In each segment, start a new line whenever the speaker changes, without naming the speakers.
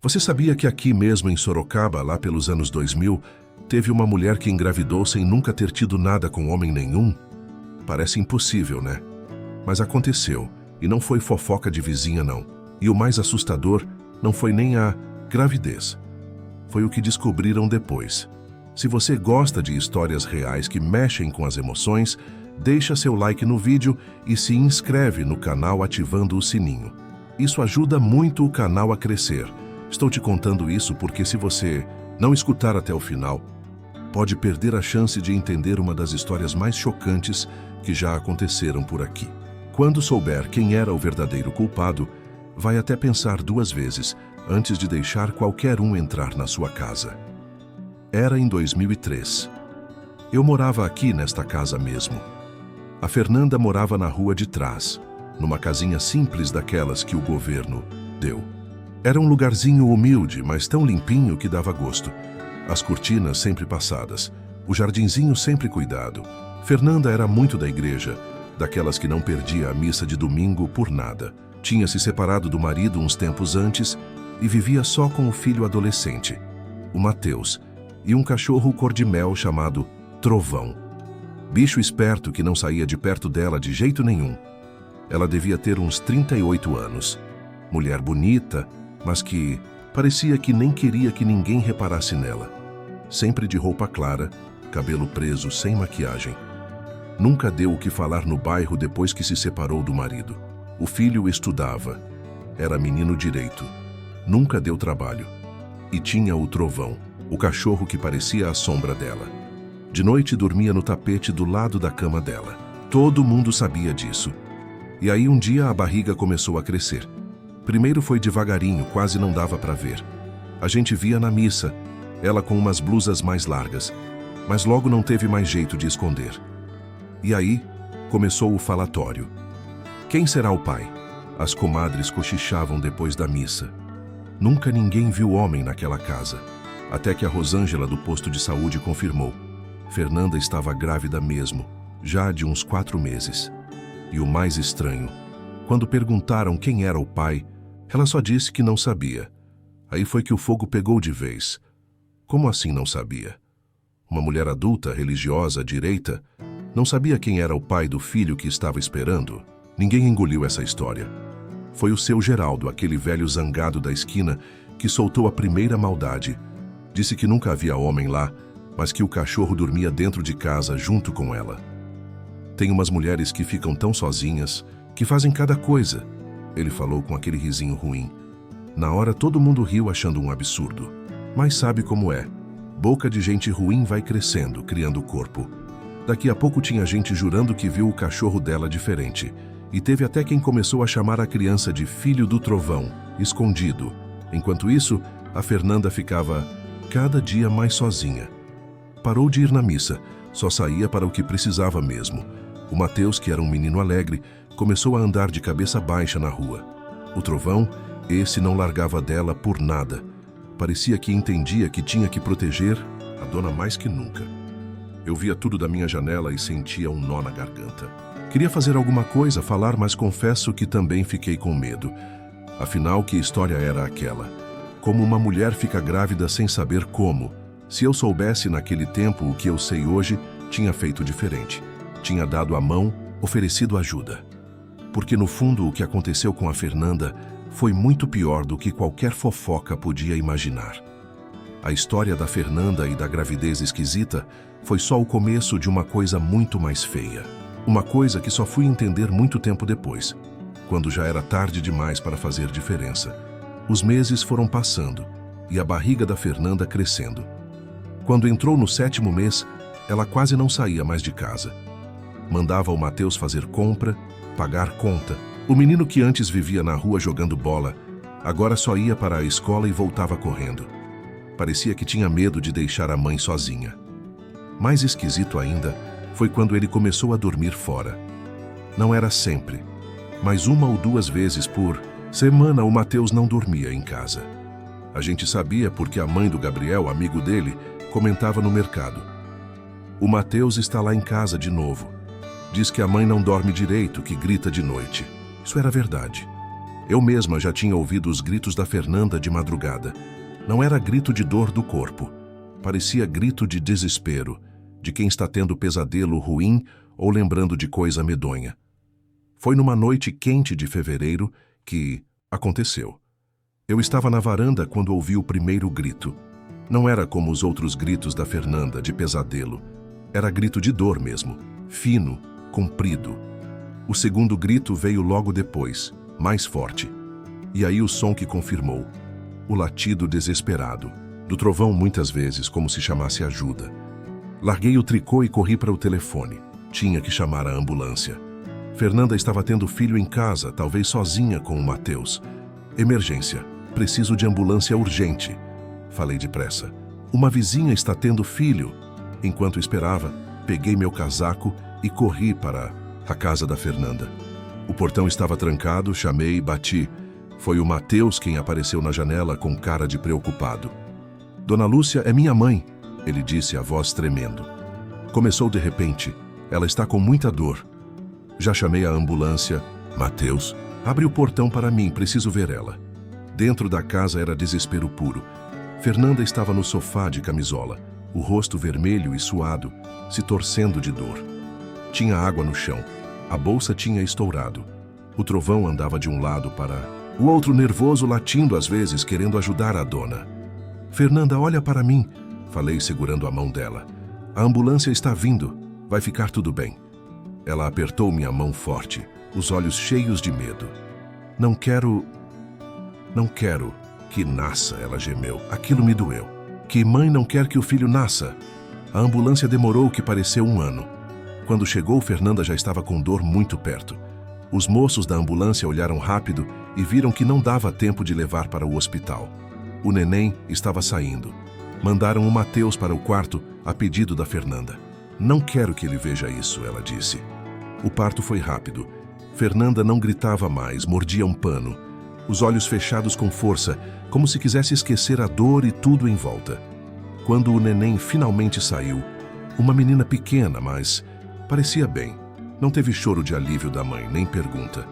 Você sabia que aqui mesmo em Sorocaba, lá pelos anos 2000, teve uma mulher que engravidou sem nunca ter tido nada com homem nenhum? Parece impossível, né? Mas aconteceu, e não foi fofoca de vizinha, não. E o mais assustador não foi nem a gravidez. Foi o que descobriram depois. Se você gosta de histórias reais que mexem com as emoções, deixa seu like no vídeo e se inscreve no canal ativando o sininho. Isso ajuda muito o canal a crescer. Estou te contando isso porque se você não escutar até o final, pode perder a chance de entender uma das histórias mais chocantes que já aconteceram por aqui. Quando souber quem era o verdadeiro culpado, vai até pensar duas vezes antes de deixar qualquer um entrar na sua casa. Era em 2003. Eu morava aqui nesta casa mesmo. A Fernanda morava na rua de trás, numa casinha simples daquelas que o governo deu. Era um lugarzinho humilde, mas tão limpinho que dava gosto. As cortinas sempre passadas, o jardinzinho sempre cuidado. Fernanda era muito da igreja, daquelas que não perdia a missa de domingo por nada. Tinha se separado do marido uns tempos antes e vivia só com o filho adolescente, o Mateus, e um cachorro cor-de-mel chamado Trovão. Bicho esperto que não saía de perto dela de jeito nenhum. Ela devia ter uns 38 anos. Mulher bonita, mas que parecia que nem queria que ninguém reparasse nela. Sempre de roupa clara, cabelo preso, sem maquiagem. Nunca deu o que falar no bairro depois que se separou do marido. O filho estudava. Era menino direito. Nunca deu trabalho. E tinha o Trovão, o cachorro que parecia a sombra dela. De noite dormia no tapete do lado da cama dela. Todo mundo sabia disso. E aí um dia a barriga começou a crescer. Primeiro foi devagarinho, quase não dava para ver. A gente via na missa, ela com umas blusas mais largas, mas logo não teve mais jeito de esconder. E aí começou o falatório. Quem será o pai? As comadres cochichavam depois da missa. Nunca ninguém viu homem naquela casa, até que a Rosângela do posto de saúde confirmou. Fernanda estava grávida mesmo, já de uns 4 meses. E o mais estranho, quando perguntaram quem era o pai, ela só disse que não sabia. Aí foi que o fogo pegou de vez. Como assim não sabia? Uma mulher adulta, religiosa, direita, não sabia quem era o pai do filho que estava esperando? Ninguém engoliu essa história. Foi o seu Geraldo, aquele velho zangado da esquina, que soltou a primeira maldade. Disse que nunca havia homem lá, mas que o cachorro dormia dentro de casa junto com ela. Tem umas mulheres que ficam tão sozinhas, que fazem cada coisa, ele falou com aquele risinho ruim. Na hora todo mundo riu achando um absurdo. Mas sabe como é. Boca de gente ruim vai crescendo, criando corpo. Daqui a pouco tinha gente jurando que viu o cachorro dela diferente. E teve até quem começou a chamar a criança de filho do Trovão, escondido. Enquanto isso, a Fernanda ficava cada dia mais sozinha. Parou de ir na missa, só saía para o que precisava mesmo. O Mateus, que era um menino alegre, começou a andar de cabeça baixa na rua. O Trovão, esse não largava dela por nada. Parecia que entendia que tinha que proteger a dona mais que nunca. Eu via tudo da minha janela e sentia um nó na garganta. Queria fazer alguma coisa, falar, mas confesso que também fiquei com medo. Afinal, que história era aquela? Como uma mulher fica grávida sem saber como? Se eu soubesse naquele tempo o que eu sei hoje, tinha feito diferente. Tinha dado a mão, oferecido ajuda. Porque no fundo o que aconteceu com a Fernanda foi muito pior do que qualquer fofoca podia imaginar. A história da Fernanda e da gravidez esquisita foi só o começo de uma coisa muito mais feia. Uma coisa que só fui entender muito tempo depois, quando já era tarde demais para fazer diferença. Os meses foram passando e a barriga da Fernanda crescendo. Quando entrou no 7º mês, ela quase não saía mais de casa. Mandava o Mateus fazer compra, pagar conta. O menino que antes vivia na rua jogando bola, agora só ia para a escola e voltava correndo. Parecia que tinha medo de deixar a mãe sozinha. Mais esquisito ainda foi quando ele começou a dormir fora. Não era sempre, mas 1 ou 2 vezes por semana o Mateus não dormia em casa. A gente sabia porque a mãe do Gabriel, amigo dele, comentava no mercado. O Mateus está lá em casa de novo. Diz que a mãe não dorme direito, que grita de noite. Isso era verdade. Eu mesma já tinha ouvido os gritos da Fernanda de madrugada. Não era grito de dor do corpo. Parecia grito de desespero, de quem está tendo pesadelo ruim ou lembrando de coisa medonha. Foi numa noite quente de fevereiro que aconteceu. Eu estava na varanda quando ouvi o primeiro grito. Não era como os outros gritos da Fernanda, de pesadelo. Era grito de dor mesmo, fino, comprido. O segundo grito veio logo depois, mais forte. E aí o som que confirmou. O latido desesperado. Do trovão muitas vezes, como se chamasse ajuda. Larguei o tricô e corri para o telefone. Tinha que chamar a ambulância. Fernanda estava tendo filho em casa, talvez sozinha com o Matheus. Emergência. Preciso de ambulância urgente. Falei depressa. Uma vizinha está tendo filho. Enquanto esperava, peguei meu casaco e corri para a casa da Fernanda. O portão estava trancado, chamei e bati. Foi o Matheus quem apareceu na janela com cara de preocupado. Dona Lúcia é minha mãe, ele disse, a voz tremendo. Começou de repente. Ela está com muita dor. Já chamei a ambulância. Matheus, abre o portão para mim, preciso ver ela. Dentro da casa era desespero puro. Fernanda estava no sofá de camisola, o rosto vermelho e suado, se torcendo de dor. Tinha água no chão. A bolsa tinha estourado. O trovão andava de um lado para o outro, nervoso, latindo às vezes, querendo ajudar a dona. Fernanda, olha para mim, falei segurando a mão dela. A ambulância está vindo. Vai ficar tudo bem. Ela apertou minha mão forte, os olhos cheios de medo. Não quero que nasça, ela gemeu. Aquilo me doeu. Que mãe não quer que o filho nasça? A ambulância demorou o que pareceu 1 ano. Quando chegou, Fernanda já estava com dor muito perto. Os moços da ambulância olharam rápido e viram que não dava tempo de levar para o hospital. O neném estava saindo. Mandaram o Matheus para o quarto a pedido da Fernanda. Não quero que ele veja isso, ela disse. O parto foi rápido. Fernanda não gritava mais, mordia um pano. Os olhos fechados com força, como se quisesse esquecer a dor e tudo em volta. Quando o neném finalmente saiu, uma menina pequena, mas parecia bem. Não teve choro de alívio da mãe, nem pergunta.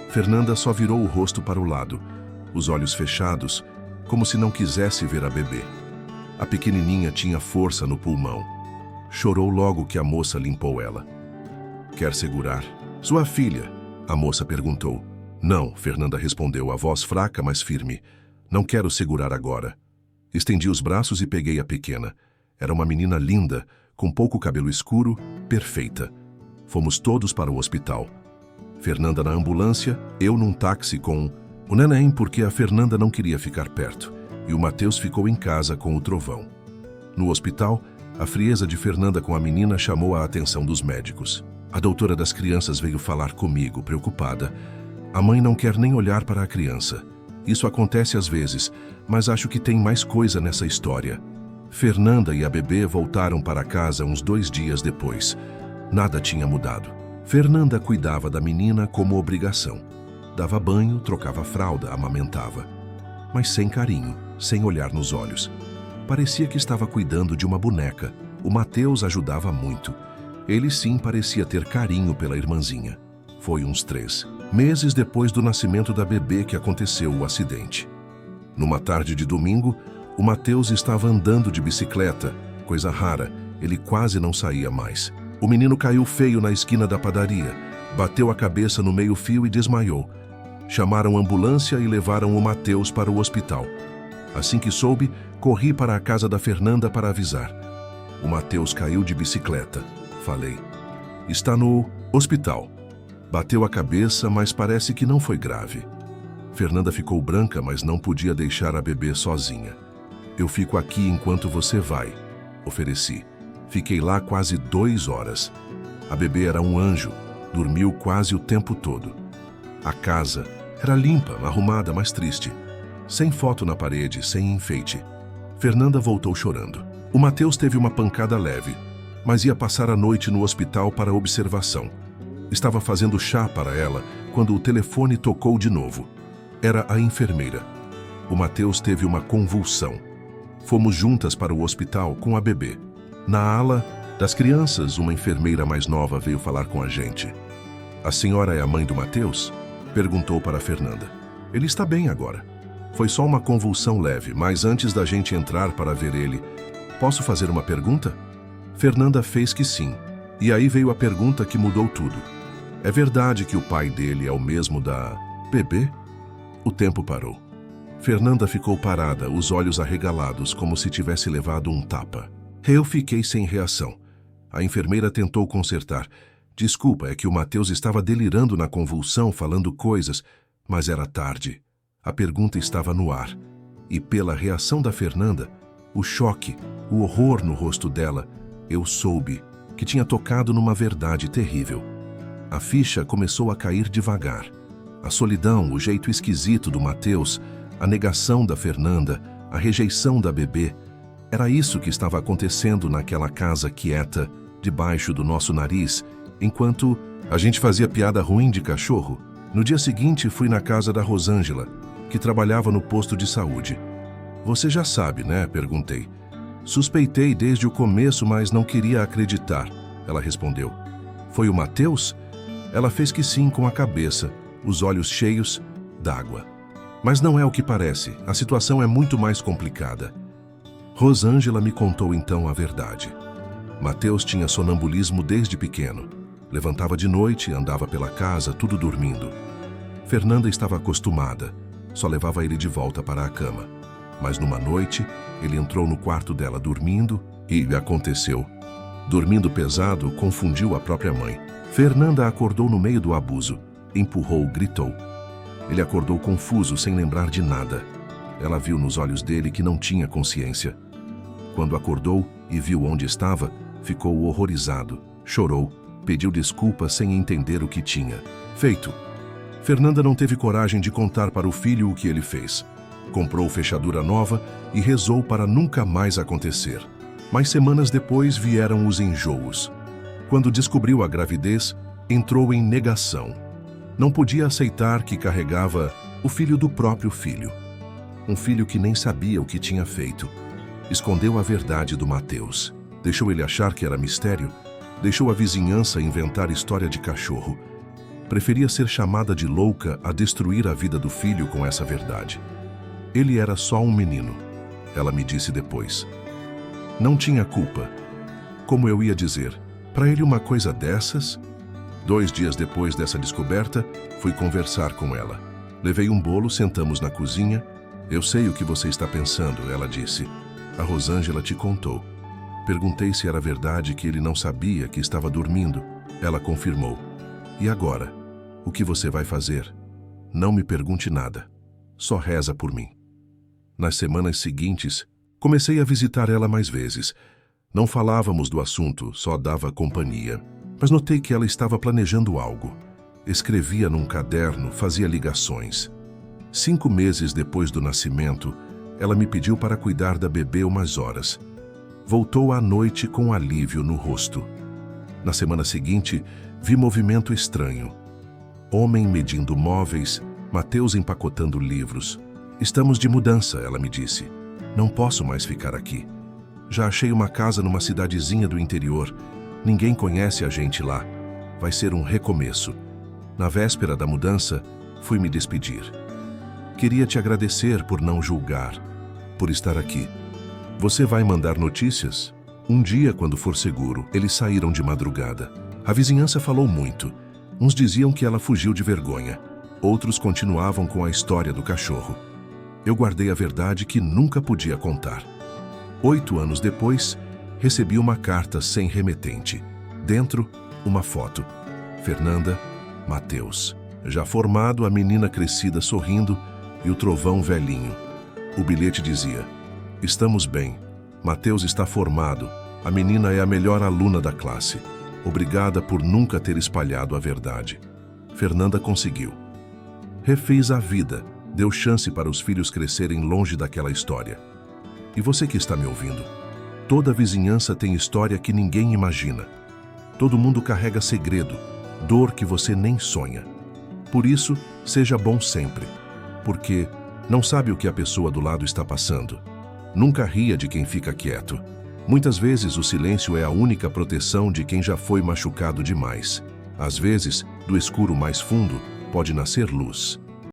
Fernanda só virou o rosto para o lado, os olhos fechados, como se não quisesse ver a bebê. A pequenininha tinha força no pulmão. Chorou logo que a moça limpou ela. Quer segurar? Sua filha? A moça perguntou. Não, Fernanda respondeu, a voz fraca, mas firme. Não quero segurar agora. Estendi os braços e peguei a pequena. Era uma menina linda, com pouco cabelo escuro, perfeita. Fomos todos para o hospital. Fernanda na ambulância, eu num táxi com o neném, porque a Fernanda não queria ficar perto, e o Matheus ficou em casa com o trovão. No hospital, a frieza de Fernanda com a menina chamou a atenção dos médicos. A doutora das crianças veio falar comigo, preocupada. A mãe não quer nem olhar para a criança. Isso acontece às vezes, mas acho que tem mais coisa nessa história. Fernanda e a bebê voltaram para casa uns 2 dias depois. Nada tinha mudado. Fernanda cuidava da menina como obrigação. Dava banho, trocava fralda, amamentava. Mas sem carinho, sem olhar nos olhos. Parecia que estava cuidando de uma boneca. O Matheus ajudava muito. Ele sim parecia ter carinho pela irmãzinha. Foi uns 3 meses depois do nascimento da bebê que aconteceu o acidente. Numa tarde de domingo, o Matheus estava andando de bicicleta, coisa rara, ele quase não saía mais. O menino caiu feio na esquina da padaria, bateu a cabeça no meio-fio e desmaiou. Chamaram a ambulância e levaram o Matheus para o hospital. Assim que soube, corri para a casa da Fernanda para avisar. O Matheus caiu de bicicleta, falei. Está no hospital. Bateu a cabeça, mas parece que não foi grave. Fernanda ficou branca, mas não podia deixar a bebê sozinha. Eu fico aqui enquanto você vai, ofereci. Fiquei lá quase 2 horas. A bebê era um anjo, dormiu quase o tempo todo. A casa era limpa, arrumada, mas triste. Sem foto na parede, sem enfeite. Fernanda voltou chorando. O Matheus teve uma pancada leve, mas ia passar a noite no hospital para observação. Estava fazendo chá para ela quando o telefone tocou de novo. Era a enfermeira. O Matheus teve uma convulsão. Fomos juntas para o hospital com a bebê. Na ala das crianças, uma enfermeira mais nova veio falar com a gente. A senhora é a mãe do Matheus? Perguntou para a Fernanda. Ele está bem agora. Foi só uma convulsão leve, mas antes da gente entrar para ver ele, posso fazer uma pergunta? Fernanda fez que sim. E aí veio a pergunta que mudou tudo. É verdade que o pai dele é o mesmo da bebê? O tempo parou. Fernanda ficou parada, os olhos arregalados, como se tivesse levado um tapa. Eu fiquei sem reação. A enfermeira tentou consertar. Desculpa, é que o Matheus estava delirando na convulsão, falando coisas, mas era tarde. A pergunta estava no ar. E pela reação da Fernanda, o choque, o horror no rosto dela, eu soube que tinha tocado numa verdade terrível. A ficha começou a cair devagar. A solidão, o jeito esquisito do Matheus, a negação da Fernanda, a rejeição da bebê, era isso que estava acontecendo naquela casa quieta, debaixo do nosso nariz, enquanto a gente fazia piada ruim de cachorro. No dia seguinte, fui na casa da Rosângela, que trabalhava no posto de saúde. Você já sabe, né? Perguntei. Suspeitei desde o começo, mas não queria acreditar. Ela respondeu. Foi o Matheus? Ela fez que sim com a cabeça, os olhos cheios d'água. Mas não é o que parece, a situação é muito mais complicada. Rosângela me contou então a verdade. Matheus tinha sonambulismo desde pequeno. Levantava de noite, andava pela casa, tudo dormindo. Fernanda estava acostumada, só levava ele de volta para a cama. Mas numa noite, ele entrou no quarto dela dormindo e aconteceu. Dormindo pesado, confundiu a própria mãe. Fernanda acordou no meio do abuso, empurrou, gritou. Ele acordou confuso, sem lembrar de nada. Ela viu nos olhos dele que não tinha consciência. Quando acordou e viu onde estava, ficou horrorizado, chorou, pediu desculpas sem entender o que tinha feito. Fernanda não teve coragem de contar para o filho o que ele fez. Comprou fechadura nova e rezou para nunca mais acontecer. Mas semanas depois vieram os enjoos. Quando descobriu a gravidez, entrou em negação. Não podia aceitar que carregava o filho do próprio filho. Um filho que nem sabia o que tinha feito. Escondeu a verdade do Matheus. Deixou ele achar que era mistério. Deixou a vizinhança inventar história de cachorro. Preferia ser chamada de louca a destruir a vida do filho com essa verdade. Ele era só um menino, ela me disse depois. Não tinha culpa. Como eu ia dizer, para ele uma coisa dessas? 2 dias depois dessa descoberta, fui conversar com ela. Levei um bolo, sentamos na cozinha. Eu sei o que você está pensando, ela disse. A Rosângela te contou. Perguntei se era verdade que ele não sabia que estava dormindo. Ela confirmou. E agora? O que você vai fazer? Não me pergunte nada. Só reza por mim. Nas semanas seguintes, comecei a visitar ela mais vezes. Não falávamos do assunto, só dava companhia. Mas notei que ela estava planejando algo. Escrevia num caderno, fazia ligações. 5 meses depois do nascimento, ela me pediu para cuidar da bebê umas horas. Voltou à noite com alívio no rosto. Na semana seguinte, vi movimento estranho. Homem medindo móveis, Matheus empacotando livros. Estamos de mudança, ela me disse. Não posso mais ficar aqui. Já achei uma casa numa cidadezinha do interior. Ninguém conhece a gente lá. Vai ser um recomeço. Na véspera da mudança, fui me despedir. Queria te agradecer por não julgar, por estar aqui. Você vai mandar notícias? Um dia, quando for seguro, eles saíram de madrugada. A vizinhança falou muito. Uns diziam que ela fugiu de vergonha. Outros continuavam com a história do cachorro. Eu guardei a verdade que nunca podia contar. 8 anos depois, recebi uma carta sem remetente. Dentro, uma foto. Fernanda, Matheus. Já formado, a menina crescida sorrindo e o trovão velhinho. O bilhete dizia: estamos bem. Matheus está formado. A menina é a melhor aluna da classe. Obrigada por nunca ter espalhado a verdade. Fernanda conseguiu. Refez a vida. Deu chance para os filhos crescerem longe daquela história. E você que está me ouvindo? Toda vizinhança tem história que ninguém imagina. Todo mundo carrega segredo, dor que você nem sonha. Por isso, seja bom sempre. Porque não sabe o que a pessoa do lado está passando. Nunca ria de quem fica quieto. Muitas vezes o silêncio é a única proteção de quem já foi machucado demais. Às vezes, do escuro mais fundo, pode nascer luz.